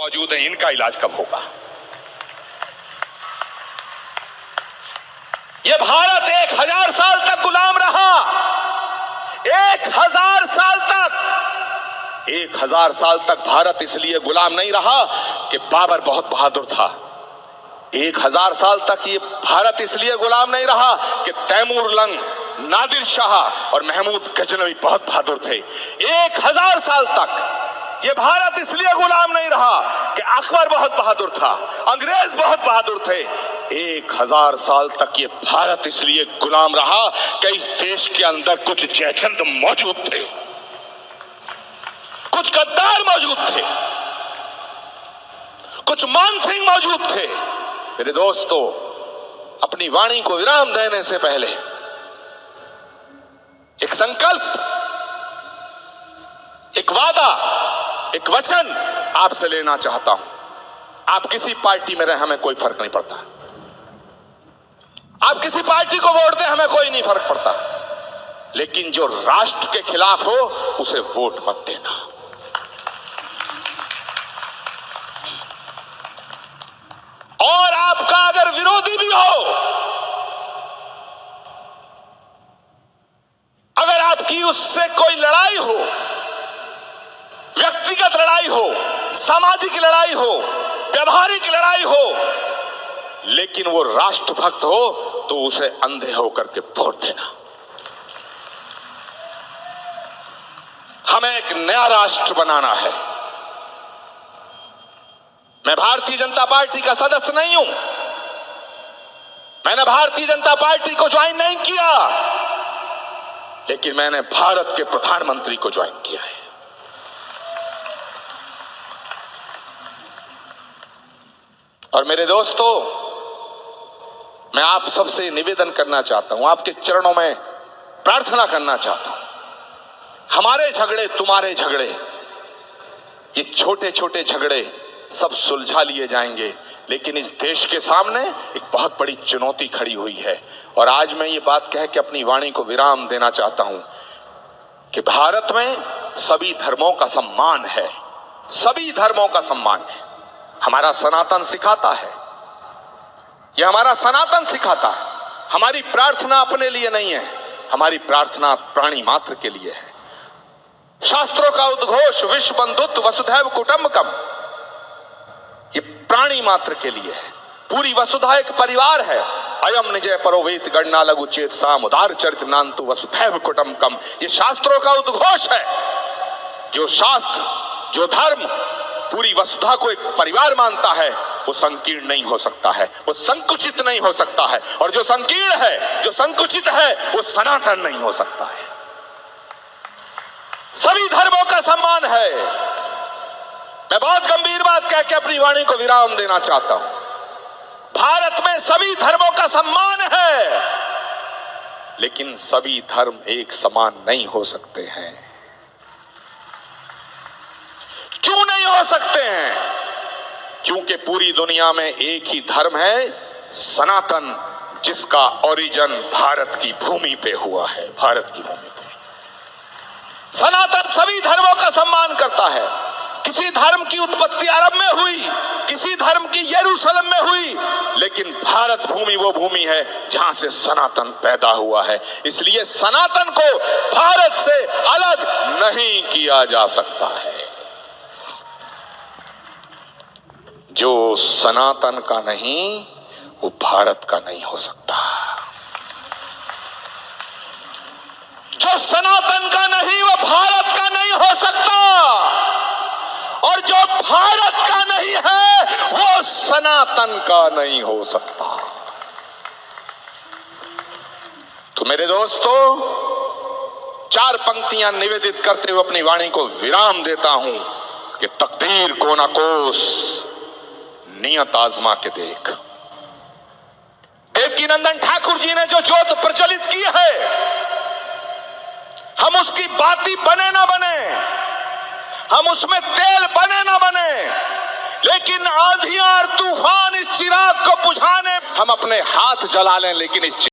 मौजूद है, इनका इलाज कब होगा? ये भारत 1000 साल तक गुलाम रहा। 1000 साल तक 1000 साल तक भारत इसलिए गुलाम नहीं रहा कि बाबर बहुत बहादुर था। 1000 साल तक ये भारत इसलिए गुलाम नहीं रहा कि तैमूर लंग, नादिर शाह और महमूद गजनवी बहुत बहादुर थे। 1000 साल तक ये भारत इसलिए गुलाम नहीं रहा कि अकबर बहुत बहादुर था, अंग्रेज बहुत बहादुर थे। 1000 साल तक ये भारत इसलिए गुलाम रहा कि इस देश के अंदर कुछ जयचंद मौजूद थे, कुछ गद्दार मौजूद थे, कुछ मानसिंह मौजूद थे। मेरे दोस्तों, अपनी वाणी को विराम देने से पहले एक संकल्प, एक वादा, एक वचन आपसे लेना चाहता हूं। आप किसी पार्टी में रहे, हमें कोई फर्क नहीं पड़ता। आप किसी पार्टी को वोट दें, हमें कोई नहीं फर्क पड़ता। लेकिन जो राष्ट्र के खिलाफ हो उसे वोट मत देना। और आपका अगर विरोधी भी हो, अगर आपकी उससे कोई लड़ाई हो, व्यक्तिगत लड़ाई हो, सामाजिक लड़ाई हो, व्यवहारिक लड़ाई हो, लेकिन वो राष्ट्रभक्त हो, तो उसे अंधे होकर के वोट देना। हमें एक नया राष्ट्र बनाना है। मैं भारतीय जनता पार्टी का सदस्य नहीं हूं, मैंने भारतीय जनता पार्टी को ज्वाइन नहीं किया, लेकिन मैंने भारत के प्रधानमंत्री को ज्वाइन किया है। और मेरे दोस्तों, मैं आप सबसे निवेदन करना चाहता हूं, आपके चरणों में प्रार्थना करना चाहता हूं। हमारे झगड़े, तुम्हारे झगड़े, ये छोटे छोटे झगड़े सब सुलझा लिए जाएंगे, लेकिन इस देश के सामने एक बहुत बड़ी चुनौती खड़ी हुई है। और आज मैं ये बात कह के अपनी वाणी को विराम देना चाहता हूं कि भारत में सभी धर्मों का सम्मान है, सभी धर्मों का सम्मान है। हमारा सनातन सिखाता है, यह हमारा सनातन सिखाता है। हमारी प्रार्थना अपने लिए नहीं है, हमारी प्रार्थना प्राणी मात्र के लिए है। शास्त्रों का उद्घोष विश्व बंधुत्व वसुधैव कुटुंबकम, ये प्राणी मात्र के लिए है। पूरी वसुधा एक परिवार है। अयम निजय परोवेत गणना लघु चेत साम उदार चरित नान्तु वसुधैव कुटुंबकम, ये शास्त्रों का उद्घोष है। जो शास्त्र, जो धर्म पूरी वसुधा को एक परिवार मानता है, वो संकीर्ण नहीं हो सकता है, वो संकुचित नहीं हो सकता है। और जो संकीर्ण है, जो संकुचित है, वो सनातन नहीं हो सकता है। सभी धर्मों का सम्मान है। मैं बहुत गंभीर बात कह के अपनी वाणी को विराम देना चाहता हूं। भारत में सभी धर्मों का सम्मान है, लेकिन सभी धर्म एक समान नहीं हो सकते हैं। क्यों नहीं हो सकते हैं? क्योंकि पूरी दुनिया में एक ही धर्म है, सनातन, जिसका ओरिजिन भारत की भूमि पे हुआ है, भारत की भूमि पे। सनातन सभी धर्मों का सम्मान करता है। किसी धर्म की उत्पत्ति अरब में हुई, किसी धर्म की यरूशलेम में हुई, लेकिन भारत भूमि वो भूमि है जहां से सनातन पैदा हुआ है। इसलिए सनातन को भारत से अलग नहीं किया जा सकता है। जो सनातन का नहीं, वो भारत का नहीं हो सकता। जो सनातन का नहीं, वो भारत का नहीं हो सकता। और जो भारत का नहीं है, वो सनातन का नहीं हो सकता। तो मेरे दोस्तों, 4 पंक्तियां निवेदित करते हुए अपनी वाणी को विराम देता हूं कि तकदीर को ना कोस, नियत आजमा के देख। देवकीनंदन ठाकुर जी ने जो ज्योत प्रज्वलित की है, हम उसकी बाती बने ना बने, हम उसमें तेल बने ना बने, लेकिन आंधियां और तूफान इस चिराग को बुझाने हम अपने हाथ जला लें, लेकिन इस